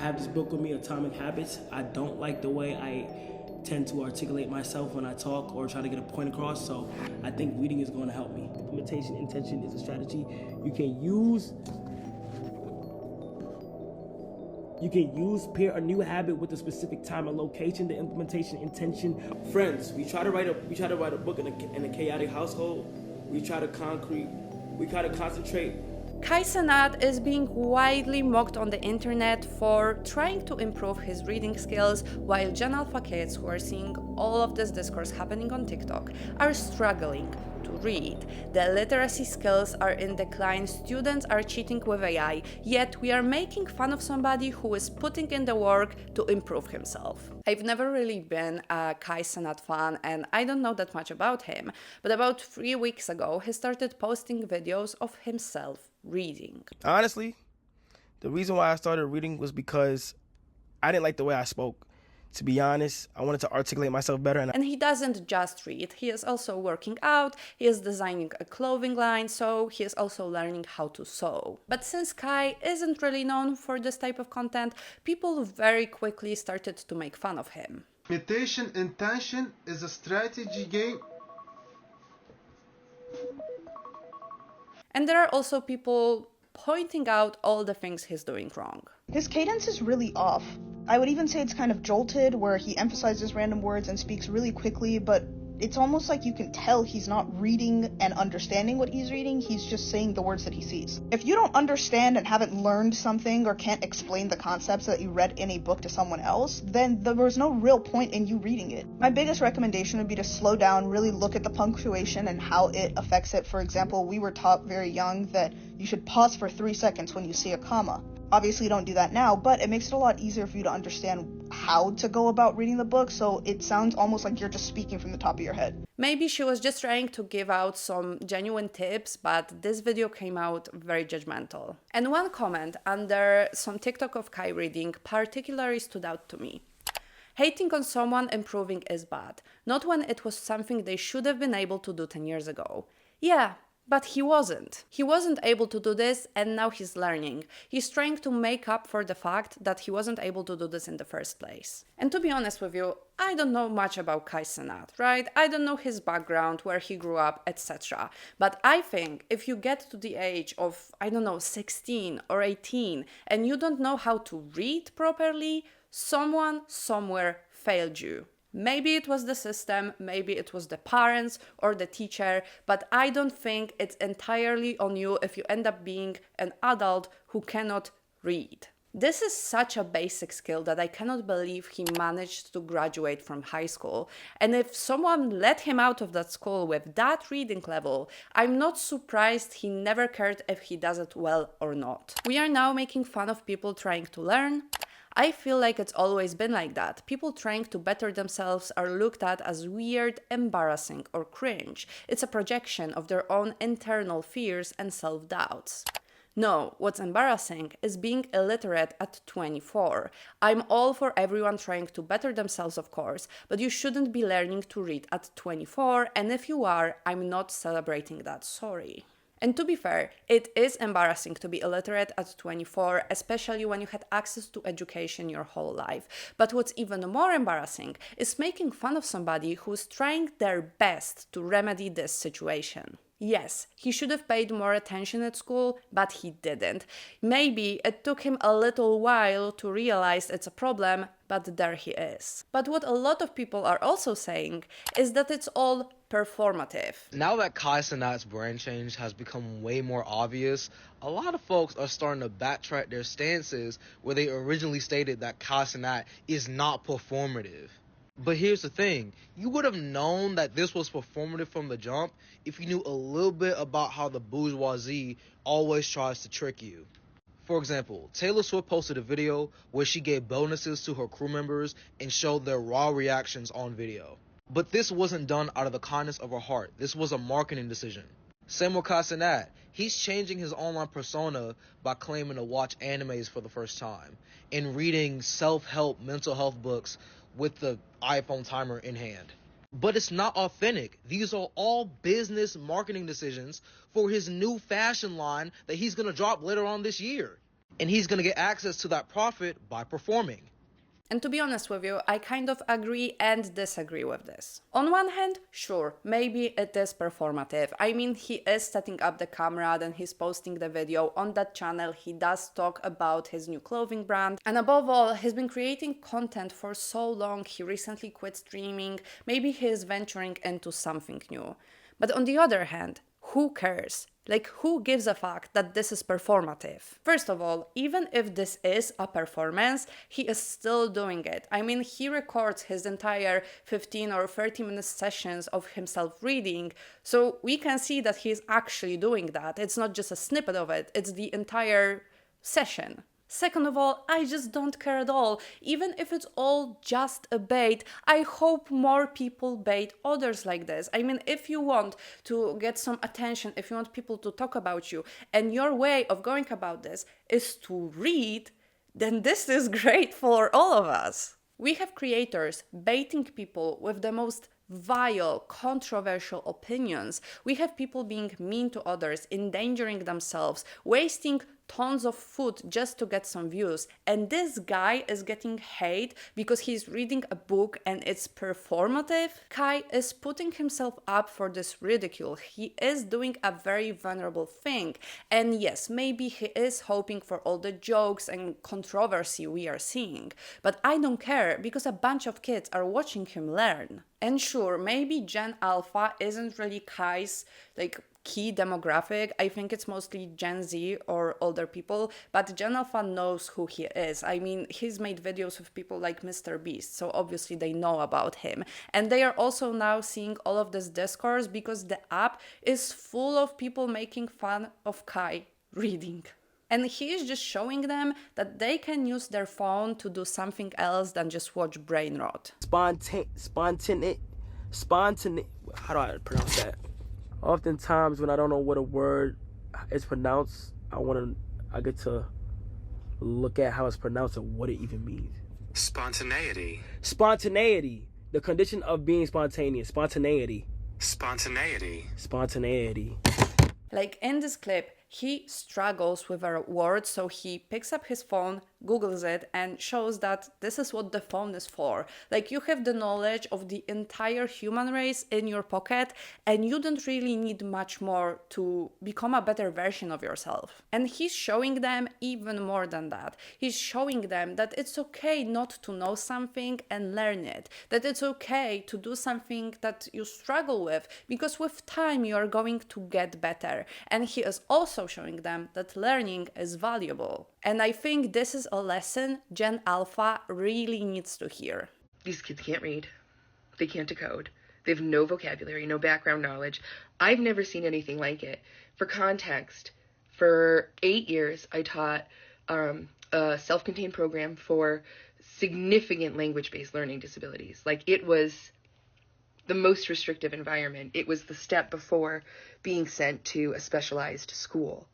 have this book with me, Atomic Habits. I don't like the way I tend to articulate myself when I talk or try to get a point across, so I think reading is going to help me. Implementation intention is a strategy you can use. You can use pair a new habit with a specific time and location. The implementation intention. Friends, we try to write a book in a chaotic household. We try to concentrate. Kai Cenat is being widely mocked on the internet for trying to improve his reading skills, while Gen Alpha kids who are seeing all of this discourse happening on TikTok are struggling to read. The literacy skills are in decline, students are cheating with AI, yet we are making fun of somebody who is putting in the work to improve himself. I've never really been a Kai Cenat fan and I don't know that much about him, but about 3 weeks ago he started posting videos of himself reading. Honestly, the reason why I started reading was because I didn't like the way I spoke. To be honest, I wanted to articulate myself better. And he doesn't just read, he is also working out, he is designing a clothing line, so he is also learning how to sew. But since Kai isn't really known for this type of content, people very quickly started to make fun of him. Imitation intention is a strategy game. And there are also people pointing out all the things he's doing wrong. His cadence is really off. I would even say it's kind of jolted, where he emphasizes random words and speaks really quickly, but it's almost like you can tell he's not reading and understanding what he's reading, he's just saying the words that he sees. If you don't understand and haven't learned something or can't explain the concepts that you read in a book to someone else, then there was no real point in you reading it. My biggest recommendation would be to slow down, really look at the punctuation and how it affects it. For example, we were taught very young that you should pause for 3 seconds when you see a comma. Obviously, you don't do that now, but it makes it a lot easier for you to understand how to go about reading the book, so it sounds almost like you're just speaking from the top of your head. Maybe she was just trying to give out some genuine tips, but this video came out very judgmental. And one comment under some TikTok of Kai reading particularly stood out to me. Hating on someone improving is bad, not when it was something they should have been able to do 10 years ago. Yeah, but he wasn't. He wasn't able to do this and now he's learning. He's trying to make up for the fact that he wasn't able to do this in the first place. And to be honest with you, I don't know much about Kai Cenat, right? I don't know his background, where he grew up, etc. But I think if you get to the age of, 16 or 18 and you don't know how to read properly, someone somewhere failed you. Maybe it was the system, maybe it was the parents or the teacher, but I don't think it's entirely on you if you end up being an adult who cannot read. This is such a basic skill that I cannot believe he managed to graduate from high school. And if someone let him out of that school with that reading level, I'm not surprised he never cared if he does it well or not. We are now making fun of people trying to learn. I feel like it's always been like that. People trying to better themselves are looked at as weird, embarrassing, or cringe. It's a projection of their own internal fears and self-doubts. No, what's embarrassing is being illiterate at 24. I'm all for everyone trying to better themselves, of course, but you shouldn't be learning to read at 24, and if you are, I'm not celebrating that, sorry. And to be fair, it is embarrassing to be illiterate at 24, especially when you had access to education your whole life. But what's even more embarrassing is making fun of somebody who's trying their best to remedy this situation. Yes, he should have paid more attention at school, but he didn't. Maybe it took him a little while to realize it's a problem, but there he is. But what a lot of people are also saying is that it's all performative. Now that Kai Cenat's brand change has become way more obvious, a lot of folks are starting to backtrack their stances where they originally stated that Kai Cenat is not performative. But here's the thing, you would have known that this was performative from the jump if you knew a little bit about how the bourgeoisie always tries to trick you. For example, Taylor Swift posted a video where she gave bonuses to her crew members and showed their raw reactions on video. But this wasn't done out of the kindness of her heart. This was a marketing decision. Same with Kai Cenat. He's changing his online persona by claiming to watch animes for the first time and reading self-help mental health books with the iPhone timer in hand. But it's not authentic. These are all business marketing decisions for his new fashion line that he's going to drop later on this year. And he's going to get access to that profit by performing. And to be honest with you, I kind of agree and disagree with this. On one hand, sure, maybe it is performative. I mean, he is setting up the camera, then he's posting the video on that channel. He does talk about his new clothing brand. And above all, he's been creating content for so long. He recently quit streaming. Maybe he is venturing into something new. But on the other hand, who cares? Like, who gives a fuck that this is performative? First of all, even if this is a performance, he is still doing it. I mean, he records his entire 15 or 30-minute sessions of himself reading, so we can see that he's actually doing that. It's not just a snippet of it, it's the entire session. Second of all, I just don't care at all. Even if it's all just a bait, I hope more people bait others like this. I mean, if you want to get some attention, if you want people to talk about you, and your way of going about this is to read, then this is great for all of us. We have creators baiting people with the most vile, controversial opinions. We have people being mean to others, endangering themselves, wasting tons of food just to get some views. And this guy is getting hate because he's reading a book and it's performative. Kai is putting himself up for this ridicule. He is doing a very vulnerable thing. And yes, maybe he is hoping for all the jokes and controversy we are seeing. But I don't care because a bunch of kids are watching him learn. And sure, maybe Gen Alpha isn't really Kai's key demographic. I think it's mostly Gen Z or older people, but Gen Alpha knows who he is. I mean, he's made videos with people like Mr. Beast, so obviously they know about him. And they are also now seeing all of this discourse because the app is full of people making fun of Kai reading. And he is just showing them that they can use their phone to do something else than just watch brain rot. Spontaneity. How do I pronounce that? Oftentimes when I don't know what a word is pronounced, I get to look at how it's pronounced and what it even means. Spontaneity. Spontaneity. The condition of being spontaneous. Spontaneity. Spontaneity. Spontaneity. Like in this clip, he struggles with a word, so he picks up his phone, Googles it, and shows that this is what the phone is for. Like, you have the knowledge of the entire human race in your pocket, and you don't really need much more to become a better version of yourself. And he's showing them even more than that. He's showing them that it's okay not to know something and learn it. That it's okay to do something that you struggle with, because with time you are going to get better. And he is also showing them that learning is valuable. And I think this is a lesson Gen Alpha really needs to hear. These kids can't read. They can't decode. They have no vocabulary, no background knowledge. I've never seen anything like it. For context, for 8 years, I taught a self-contained program for significant language-based learning disabilities. Like, it was the most restrictive environment. It was the step before being sent to a specialized school.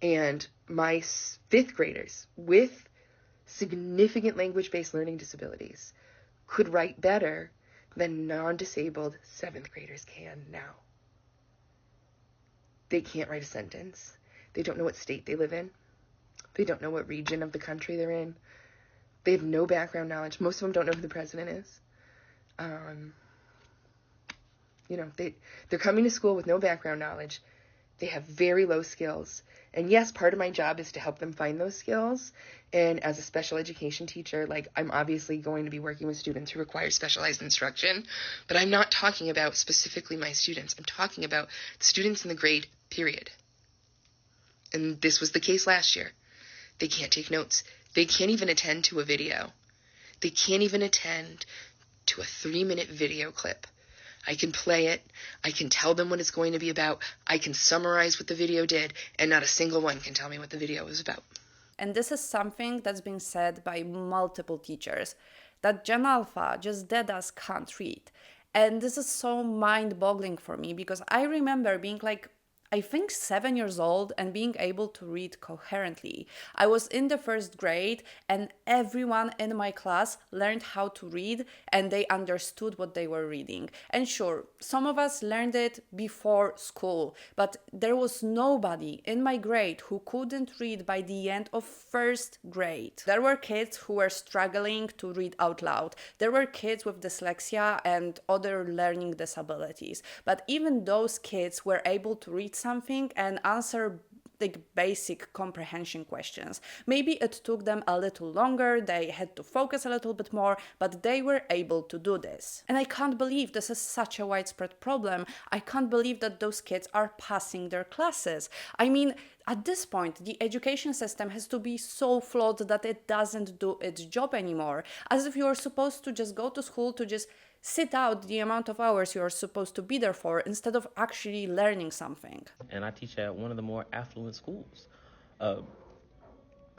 And my 5th graders with significant language-based learning disabilities could write better than non-disabled 7th graders can now. They can't write a sentence. They don't know what state they live in. They don't know what region of the country they're in. They have no background knowledge. Most of them don't know who the president is. They're coming to school with no background knowledge. They have very low skills. And yes, part of my job is to help them find those skills. And as a special education teacher, I'm obviously going to be working with students who require specialized instruction. But I'm not talking about specifically my students. I'm talking about students in the grade, period. And this was the case last year. They can't take notes. They can't even attend to a video. They can't even attend to a 3-minute video clip. I can play it, I can tell them what it's going to be about, I can summarize what the video did, and not a single one can tell me what the video was about. And this is something that's been said by multiple teachers, that Gen Alpha just dead as can't read. And this is so mind-boggling for me, because I remember being I think 7 years old and being able to read coherently. I was in the first grade and everyone in my class learned how to read and they understood what they were reading. And sure, some of us learned it before school, but there was nobody in my grade who couldn't read by the end of first grade. There were kids who were struggling to read out loud. There were kids with dyslexia and other learning disabilities. But even those kids were able to read something and answer like basic comprehension questions. Maybe it took them a little longer, they had to focus a little bit more, but they were able to do this. And I can't believe this is such a widespread problem. I can't believe that those kids are passing their classes. I mean, at this point, the education system has to be so flawed that it doesn't do its job anymore. As if you're supposed to just go to school to just sit out the amount of hours you're supposed to be there for instead of actually learning something. And I teach at one of the more affluent schools.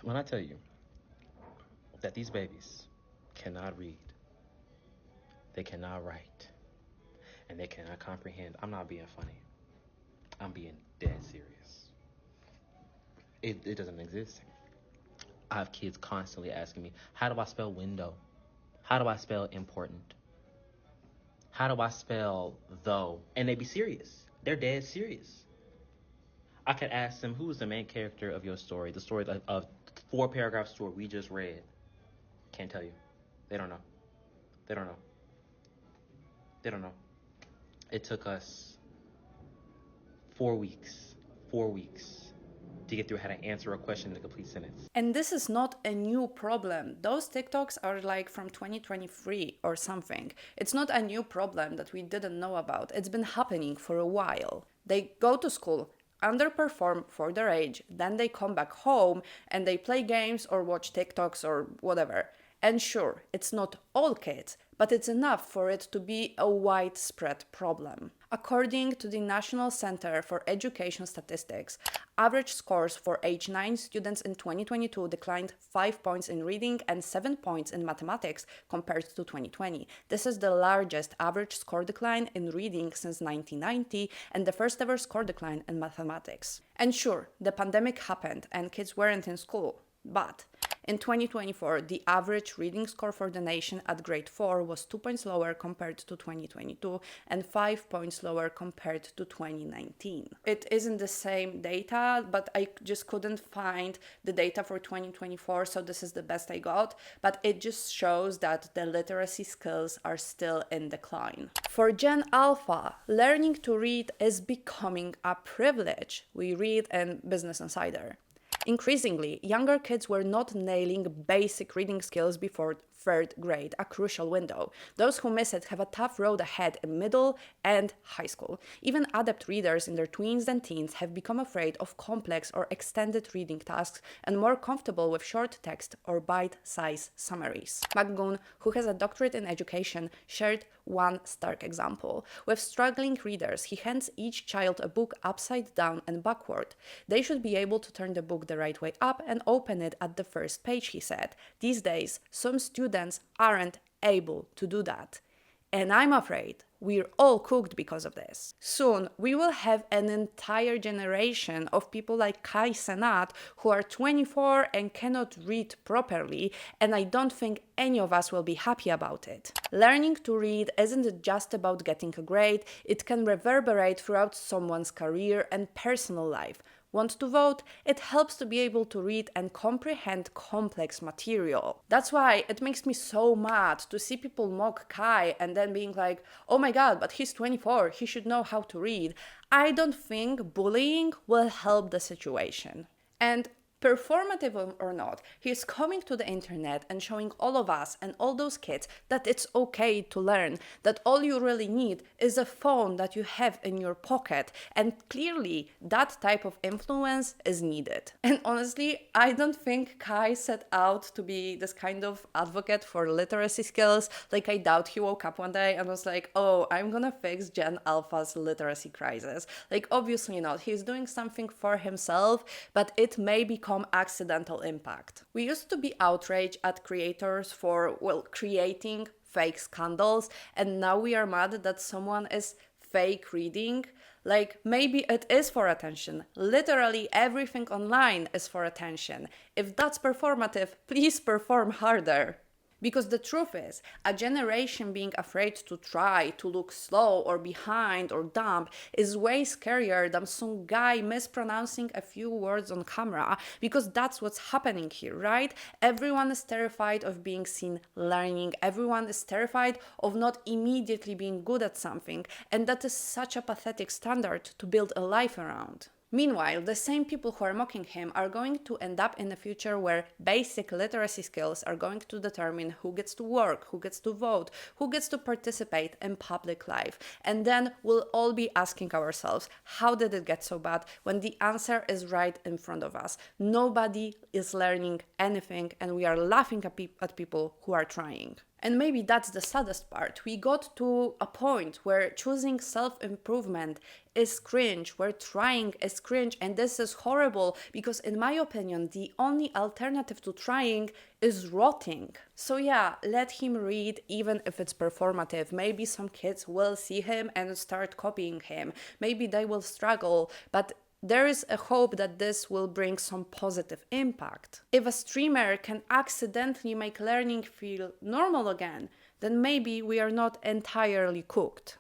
When I tell you that these babies cannot read, they cannot write, and they cannot comprehend, I'm not being funny. I'm being dead serious. It doesn't exist. I have kids constantly asking me, how do I spell window? How do I spell important? How do I spell though? And they be serious. They're dead serious. I could ask them, who is the main character of your story? The story of 4-paragraph story we just read. Can't tell you. They don't know. They don't know. They don't know. It took us 4 weeks to get through how to answer a question in a complete sentence. And this is not a new problem. Those TikToks are like from 2023 or something. It's not a new problem that we didn't know about. It's been happening for a while. They go to school, underperform for their age, then they come back home and they play games or watch TikToks or whatever. And sure, it's not all kids, but it's enough for it to be a widespread problem. According to the National Center for Education Statistics, average scores for age 9 students in 2022 declined 5 points in reading and 7 points in mathematics compared to 2020. This is the largest average score decline in reading since 1990 and the first ever score decline in mathematics. And sure, the pandemic happened and kids weren't in school, but in 2024, the average reading score for the nation at grade 4 was 2 points lower compared to 2022 and 5 points lower compared to 2019. It isn't the same data, but I just couldn't find the data for 2024, so this is the best I got. But it just shows that the literacy skills are still in decline. For Gen Alpha, learning to read is becoming a privilege, we read in Business Insider. Increasingly, younger kids were not nailing basic reading skills before third grade, a crucial window. Those who miss it have a tough road ahead in middle and high school. Even adept readers in their tweens and teens have become afraid of complex or extended reading tasks and more comfortable with short text or bite-sized summaries. McGoon, who has a doctorate in education, shared one stark example. With struggling readers, he hands each child a book upside down and backward. They should be able to turn the book the right way up and open it at the first page, he said. These days, some students aren't able to do that. And I'm afraid we're all cooked because of this. Soon, we will have an entire generation of people like Kai Cenat who are 24 and cannot read properly, and I don't think any of us will be happy about it. Learning to read isn't just about getting a grade, it can reverberate throughout someone's career and personal life. Want to vote? It helps to be able to read and comprehend complex material. That's why it makes me so mad to see people mock Kai and then being like, oh my god, but he's 24, he should know how to read. I don't think bullying will help the situation. And performative or not, he is coming to the internet and showing all of us and all those kids that it's okay to learn, that all you really need is a phone that you have in your pocket, and clearly that type of influence is needed. And honestly, I don't think Kai set out to be this kind of advocate for literacy skills. Like, I doubt he woke up one day and was like, oh, I'm gonna fix Gen Alpha's literacy crisis. Like, obviously not. He's doing something for himself, but it may become accidental impact. We used to be outraged at creators for, creating fake scandals, and now we are mad that someone is fake reading. Like, maybe it is for attention. Literally everything online is for attention. If that's performative, please perform harder. Because the truth is, a generation being afraid to try, to look slow or behind or dumb is way scarier than some guy mispronouncing a few words on camera, because that's what's happening here, right? Everyone is terrified of being seen learning, everyone is terrified of not immediately being good at something, and that is such a pathetic standard to build a life around. Meanwhile, the same people who are mocking him are going to end up in a future where basic literacy skills are going to determine who gets to work, who gets to vote, who gets to participate in public life. And then we'll all be asking ourselves, how did it get so bad, when the answer is right in front of us? Nobody is learning anything, and we are laughing at people who are trying. And maybe that's the saddest part. We got to a point where choosing self-improvement is cringe, where trying is cringe, and this is horrible because, in my opinion, the only alternative to trying is rotting. So yeah, let him read, even if it's performative. Maybe some kids will see him and start copying him. Maybe they will struggle, but there is a hope that this will bring some positive impact. If a streamer can accidentally make learning feel normal again, then maybe we are not entirely cooked.